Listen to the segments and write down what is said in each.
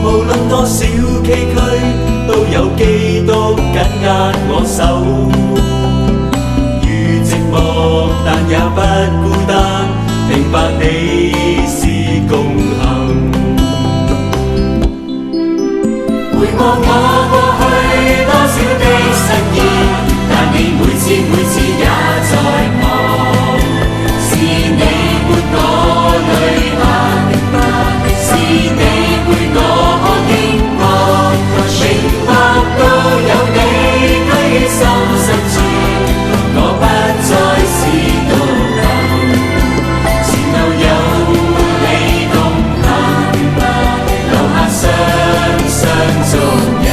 無論多少崎嶇，都有基督緊握我手。如寂寞，但也不孤單，明白你是共行。回望我過去多少的失意，但你每次也在旁，是你伴我淚下，是你陪我經過，明白都有你居於心深處，我不再是獨行，前路有你同行，留下雙雙足印。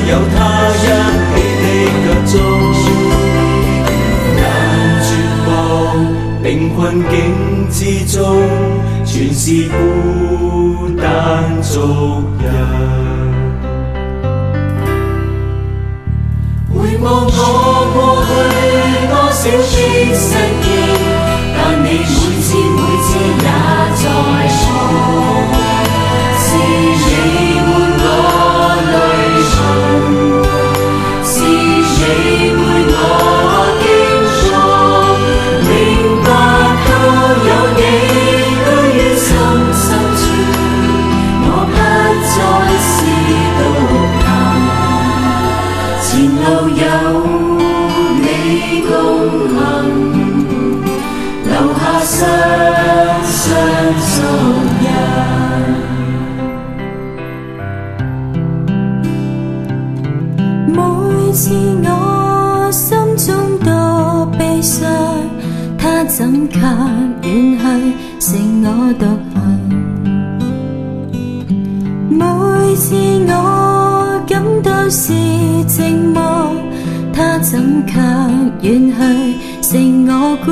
有他一起的腳蹤，但絕望並困境之中，全是孤單族人。回望我過去多少的失意，但你每次也在旁，是你伴我淚行，是你陪我經過，明白都有你居於心深處，我不再是獨行，前路有你共行，留下雙雙足印。每次我心中多悲傷，他怎卻遠去，剩我獨行。每次我感到是寂寞，他怎卻遠去，剩我孤